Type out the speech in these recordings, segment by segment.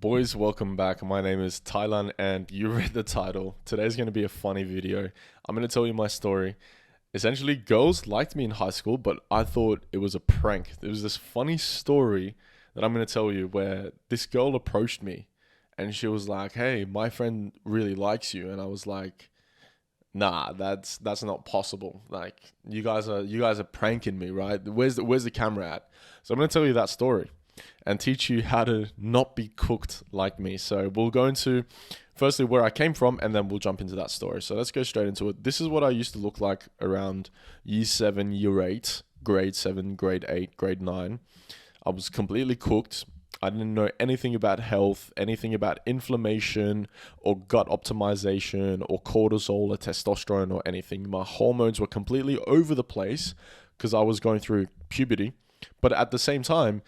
Boys, welcome back. My name is Thailand, and you read the title. Today's going to be a funny video. I'm going to tell you my story. Essentially, girls liked me in high school, but I thought it was a prank. There was this funny story that I'm going to tell you where this girl approached me and she was like, "Hey, my friend really likes you." And I was like, "Nah, that's not possible. Like, you guys are pranking me, right? Where's the camera at?" So I'm going to tell you that story and teach you how to not be cooked like me. So we'll go into firstly where I came from, and then we'll jump into that story. So let's go straight into it. This is what I used to look like around year 7, year 8, grade 7, grade 8, grade 9. I was completely cooked. I didn't know anything about health, anything about inflammation or gut optimization or cortisol or testosterone or anything. My hormones were completely over the place because I was going through puberty. But at the same time,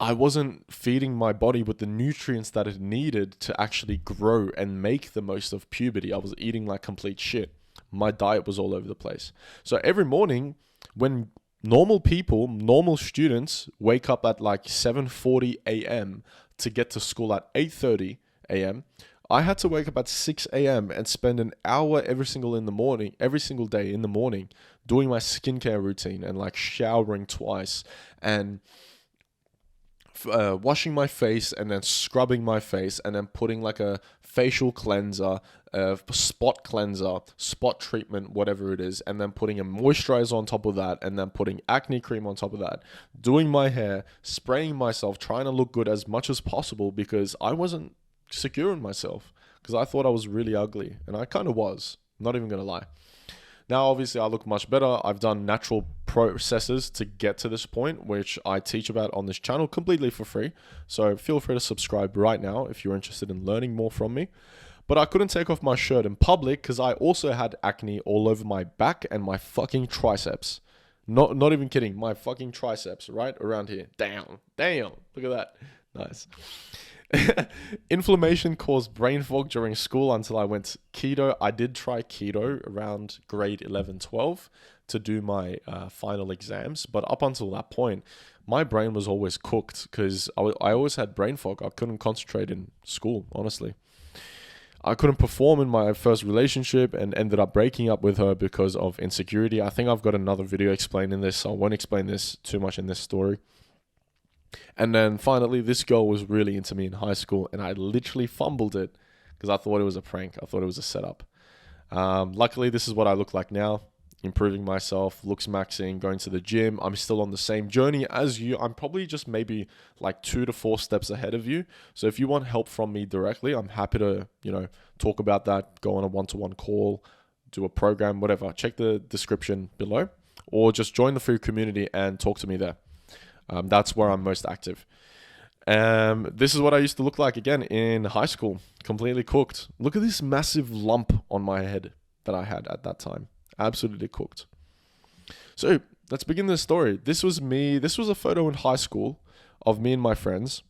I wasn't feeding my body with the nutrients that it needed to actually grow and make the most of puberty. I was eating like complete shit. My diet was all over the place. So every morning when normal people, normal students wake up at like 7:40 a.m. to get to school at 8:30 a.m., I had to wake up at 6 a.m. and spend an hour every single day in the morning doing my skincare routine and like showering twice and washing my face and then scrubbing my face and then putting like a facial cleanser, a spot cleanser, spot treatment, whatever it is, and then putting a moisturizer on top of that, and then putting acne cream on top of that, doing my hair, spraying myself, trying to look good as much as possible because I wasn't secure in myself because I thought I was really ugly, and I kind of was, not even gonna lie. Now, obviously, I look much better. I've done natural processes to get to this point, which I teach about on this channel completely for free. So feel free to subscribe right now if you're interested in learning more from me. But I couldn't take off my shirt in public because I also had acne all over my back and my fucking triceps. Not even kidding. My fucking triceps right around here. Damn. Look at that. Nice. Inflammation caused brain fog during school until I went keto. I did try keto around grade 11, 12 to do my final exams. But up until that point, my brain was always cooked because I always had brain fog. I couldn't concentrate in school, honestly. I couldn't perform in my first relationship and ended up breaking up with her because of insecurity. I think I've got another video explaining this, so I won't explain this too much in this story. And then finally, this girl was really into me in high school, and I literally fumbled it because I thought it was a prank. I thought it was a setup. Luckily, this is what I look like now. Improving myself, looks maxing, going to the gym. I'm still on the same journey as you. I'm probably just maybe like 2 to 4 steps ahead of you. So if you want help from me directly, I'm happy to, talk about that, go on a one-to-one call, do a program, whatever. Check the description below, or just join the free community and talk to me there. That's where I'm most active. This is what I used to look like again in high school, completely cooked. Look at this massive lump on my head that I had at that time. Absolutely cooked. So let's begin the story. This was me. This was a photo in high school of me and my friends.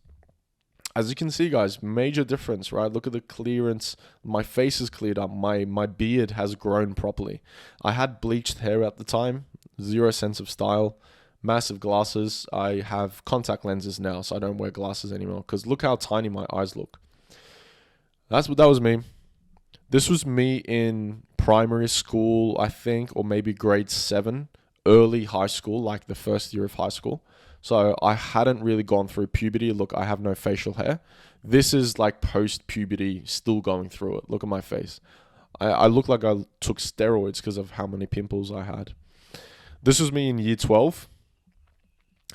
As you can see, guys, major difference, right? Look at the clearance. My face is cleared up. My beard has grown properly. I had bleached hair at the time, zero sense of style. Massive glasses. I have contact lenses now, so I don't wear glasses anymore because look how tiny my eyes look. That was me. This was me in primary school, I think, or maybe grade 7, early high school, like the first year of high school. So I hadn't really gone through puberty. Look, I have no facial hair. This is like post-puberty, still going through it. Look at my face. I look like I took steroids because of how many pimples I had. This was me in year 12.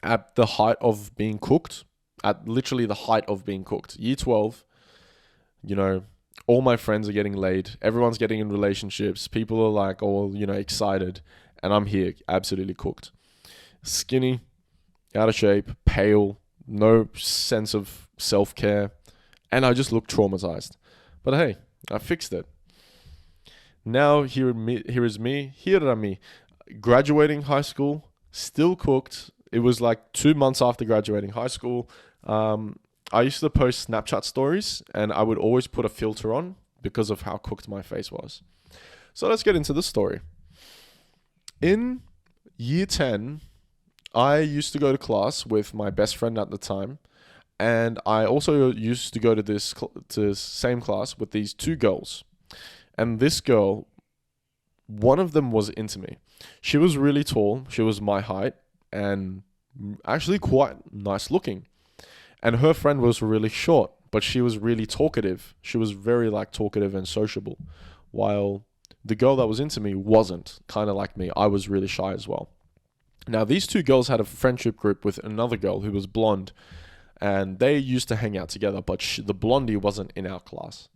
At the height of being cooked, at literally the height of being cooked. Year 12, all my friends are getting laid. Everyone's getting in relationships. People are like all, excited. And I'm here, absolutely cooked. Skinny, out of shape, pale, no sense of self-care. And I just look traumatized. But hey, I fixed it. Now here is me, graduating high school, still cooked. It was like 2 months after graduating high school. I used to post Snapchat stories and I would always put a filter on because of how cooked my face was. So let's get into the story. In year 10, I used to go to class with my best friend at the time, And I also used to go to to same class with these two girls. And this girl, one of them was into me. She was really tall. She was my height and actually quite nice looking. And her friend was really short, but she was really talkative. She was very like talkative and sociable, while the girl that was into me wasn't, kind of like me. I was really shy as well. Now, these two girls had a friendship group with another girl who was blonde, and they used to hang out together, but the blondie wasn't in our class.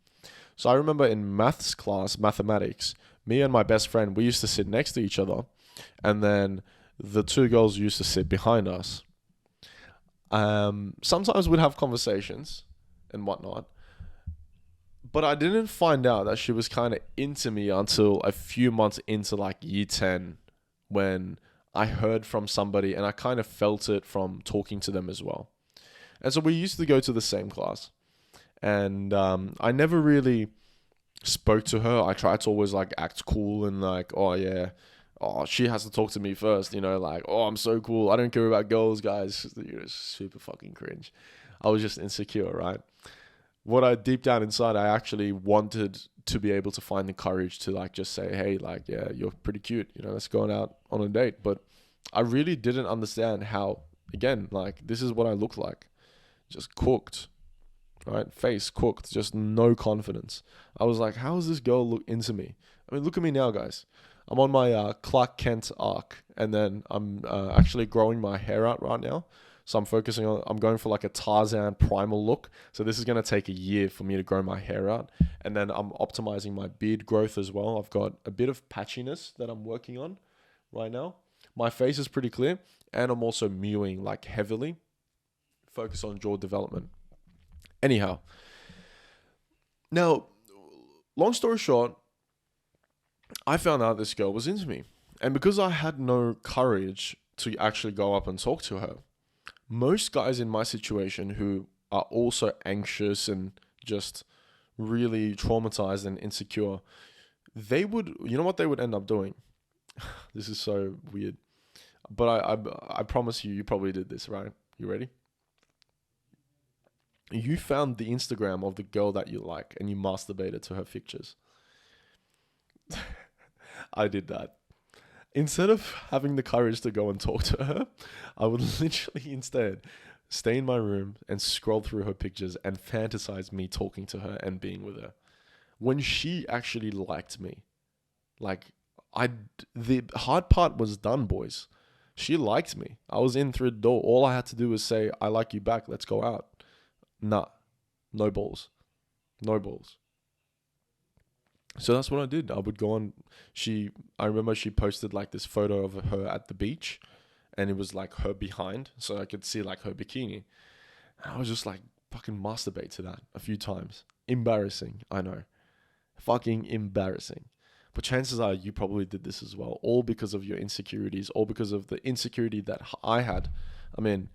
So I remember in maths class, mathematics, me and my best friend, we used to sit next to each other, and then the two girls used to sit behind us. Sometimes we'd have conversations and whatnot, but I didn't find out that she was kind of into me until a few months into like year 10, when I heard from somebody and I kind of felt it from talking to them as well. And so we used to go to the same class, and I never really spoke to her. I tried to always like act cool and like, oh yeah, oh, she has to talk to me first, like, oh, I'm so cool. I don't care about girls, guys. Super fucking cringe. I was just insecure, right? What I deep down inside, I actually wanted to be able to find the courage to like just say, hey, like, yeah, you're pretty cute. Let's go out on a date. But I really didn't understand how, again, like, this is what I look like. Just cooked, right? Face cooked, just no confidence. I was like, how does this girl look into me? I mean, look at me now, guys. I'm on my Clark Kent arc, and then I'm actually growing my hair out right now. So I'm going for like a Tarzan primal look. So this is going to take a year for me to grow my hair out. And then I'm optimizing my beard growth as well. I've got a bit of patchiness that I'm working on right now. My face is pretty clear, and I'm also mewing like heavily. Focus on jaw development. Anyhow, now, long story short, I found out this girl was into me. And because I had no courage to actually go up and talk to her, most guys in my situation who are also anxious and just really traumatized and insecure, they would, what they would end up doing? This is so weird. But I promise you probably did this, right? You ready? You found the Instagram of the girl that you like and you masturbated to her pictures. I did that. Instead of having the courage to go and talk to her, I would literally instead stay in my room and scroll through her pictures and fantasize me talking to her and being with her. When she actually liked me, like, the hard part was done, boys. She liked me. I was in through the door. All I had to do was say, I like you back. Let's go out. Nah, no balls. No balls. So that's what I did. I would go on. I remember she posted like this photo of her at the beach, and it was like her behind, so I could see like her bikini. And I was just like fucking masturbate to that a few times. Embarrassing, I know. Fucking embarrassing. But chances are you probably did this as well, all because of your insecurities, all because of the insecurity that I had. I mean,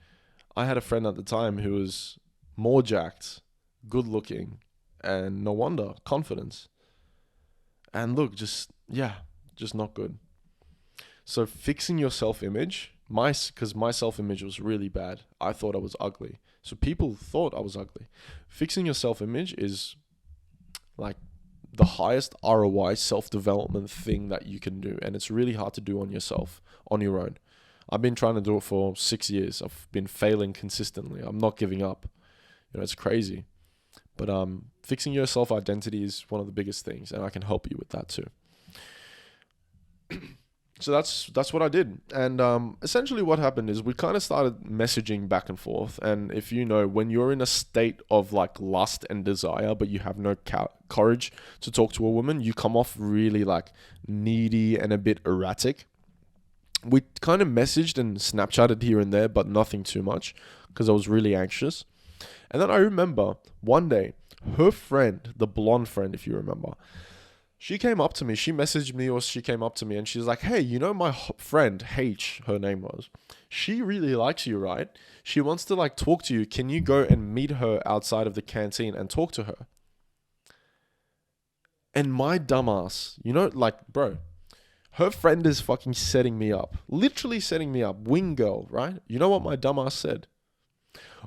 I had a friend at the time who was more jacked, good looking, and no wonder, confidence. And look, just not good. So fixing your self-image, because my self-image was really bad. I thought I was ugly. So people thought I was ugly. Fixing your self-image is like the highest ROI self-development thing that you can do. And it's really hard to do on yourself, on your own. I've been trying to do it for 6 years. I've been failing consistently. I'm not giving up. It's crazy. But fixing your self-identity is one of the biggest things, and I can help you with that too. So that's what I did. And essentially what happened is we kind of started messaging back and forth. And if you know, when you're in a state of like lust and desire, but you have no courage to talk to a woman, you come off really like needy and a bit erratic. We kind of messaged and Snapchatted here and there, but nothing too much because I was really anxious. And then I remember one day, her friend, the blonde friend, if you remember, she came up to me. She messaged me, or she came up to me and she's like, hey, my friend, H, her name was, she really likes you, right? She wants to like talk to you. Can you go and meet her outside of the canteen and talk to her? And my dumbass, like, bro, her friend is fucking setting me up. Literally setting me up. Wing girl, right? You know what my dumbass said?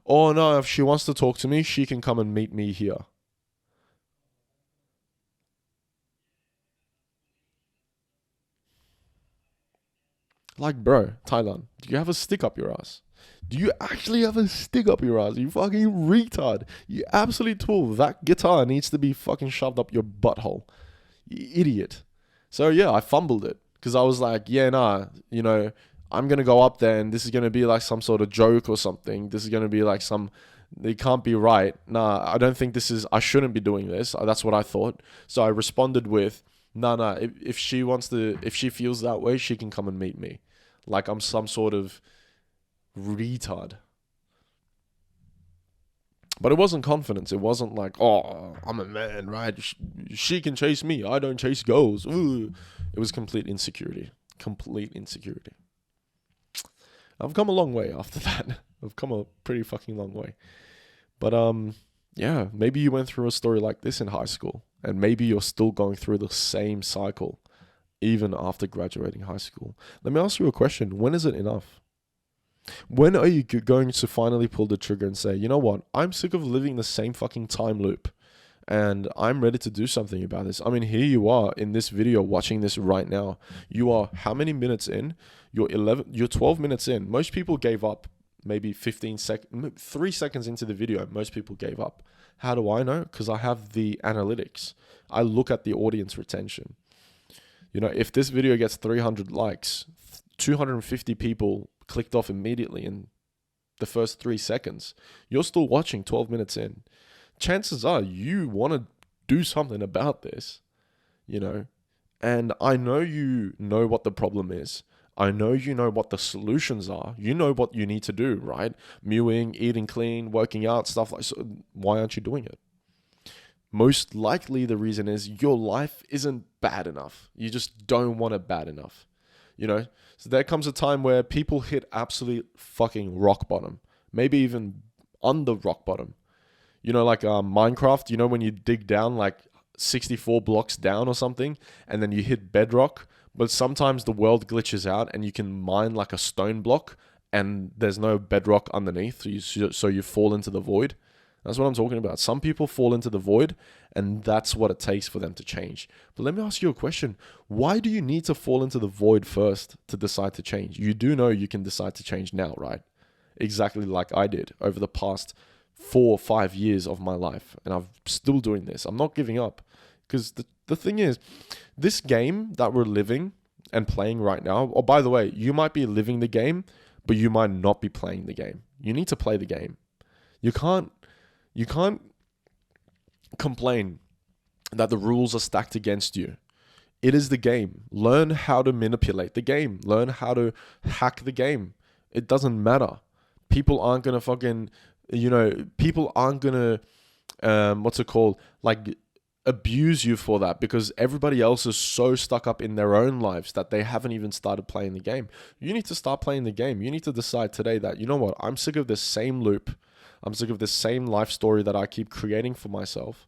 Oh no, if she wants to talk to me, she can come and meet me here. Like, bro, Thailand, do you have a stick up your ass? Do you actually have a stick up your ass? You fucking retard. You absolute tool. That guitar needs to be fucking shoved up your butthole. You idiot. So yeah, I fumbled it. Because I was like, yeah, nah, I'm going to go up there and this is going to be like some sort of joke or something. This is going to be like it can't be right. Nah, I don't think I shouldn't be doing this. That's what I thought. So I responded with, nah, if she feels that way, she can come and meet me. Like I'm some sort of retard. But it wasn't confidence. It wasn't like, oh, I'm a man, right? She can chase me. I don't chase girls. Ooh. It was complete insecurity. Complete insecurity. I've come a long way after that. I've come a pretty fucking long way. But yeah, maybe you went through a story like this in high school, and maybe you're still going through the same cycle even after graduating high school. Let me ask you a question. When is it enough? When are you going to finally pull the trigger and say, you know what? I'm sick of living the same fucking time loop and I'm ready to do something about this. I mean, here you are in this video watching this right now. You are how many minutes in? You're 12 minutes in. Most people gave up maybe 3 seconds into the video. Most people gave up. How do I know? Because I have the analytics. I look at the audience retention. If this video gets 300 likes, 250 people clicked off immediately in the first 3 seconds. You're still watching 12 minutes in. Chances are you want to do something about this, and I know you know what the problem is. I know you know what the solutions are. You know what you need to do, right? Mewing, eating clean, working out, stuff like so. Why aren't you doing it? Most likely the reason is your life isn't bad enough. You just don't want it bad enough. So there comes a time where people hit absolute fucking rock bottom. Maybe even under rock bottom. Like Minecraft, when you dig down like 64 blocks down or something, and then you hit bedrock, but sometimes the world glitches out and you can mine like a stone block and there's no bedrock underneath, so you fall into the void. That's what I'm talking about. Some people fall into the void, and that's what it takes for them to change. But let me ask you a question. Why do you need to fall into the void first to decide to change? You do know you can decide to change now, right? Exactly like I did over the past 4 or 5 years of my life. And I'm still doing this. I'm not giving up. Because the thing is, this game that we're living and playing right now, or by the way, you might be living the game, but you might not be playing the game. You need to play the game. You can't complain that the rules are stacked against you. It is the game. Learn how to manipulate the game. Learn how to hack the game. It doesn't matter. People aren't going to fucking, people aren't going to, like abuse you for that because everybody else is so stuck up in their own lives that they haven't even started playing the game. You need to start playing the game. You need to decide today that, you know what, I'm sick of this same loop. I'm sick of this same life story that I keep creating for myself.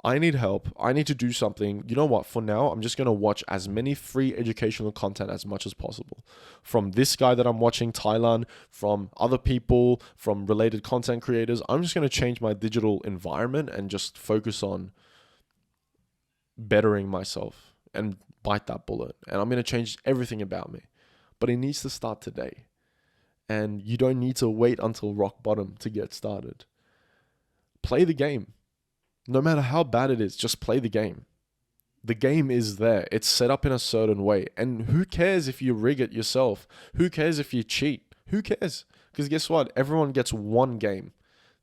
I need help. I need to do something. You know what? For now, I'm just going to watch as many free educational content as much as possible. From this guy that I'm watching, Thailand, from other people, from related content creators. I'm just going to change my digital environment and just focus on bettering myself and bite that bullet. And I'm going to change everything about me. But it needs to start today. And you don't need to wait until rock bottom to get started. Play the game. No matter how bad it is, just play the game. The game is there. It's set up in a certain way. And who cares if you rig it yourself? Who cares if you cheat? Who cares? Because guess what? Everyone gets one game.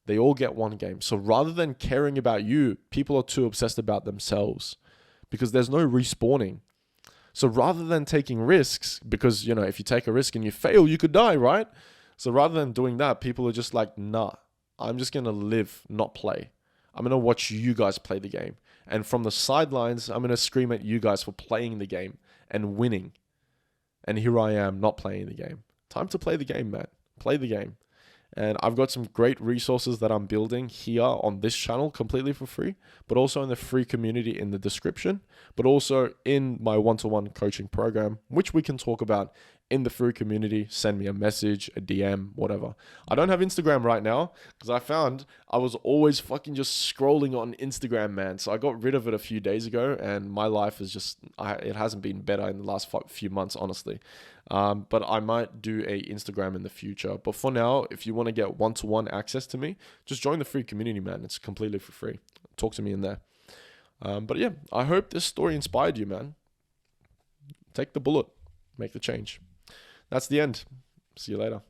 They all get one game. So rather than caring about you, people are too obsessed about themselves because there's no respawning. So rather than taking risks, because, if you take a risk and you fail, you could die, right? So rather than doing that, people are just like, nah, I'm just going to live, not play. I'm going to watch you guys play the game. And from the sidelines, I'm going to scream at you guys for playing the game and winning. And here I am not playing the game. Time to play the game, man. Play the game. And I've got some great resources that I'm building here on this channel completely for free, but also in the free community in the description, but also in my one-to-one coaching program, which we can talk about in the free community, send me a message, a DM, whatever. I don't have Instagram right now because I found I was always fucking just scrolling on Instagram, man. So I got rid of it a few days ago, and my life is just, it hasn't been better in the last few months, honestly. But I might do a Instagram in the future. But for now, if you want to get one-to-one access to me, just join the free community, man. It's completely for free. Talk to me in there. But yeah, I hope this story inspired you, man. Take the bullet, make the change. That's the end. See you later.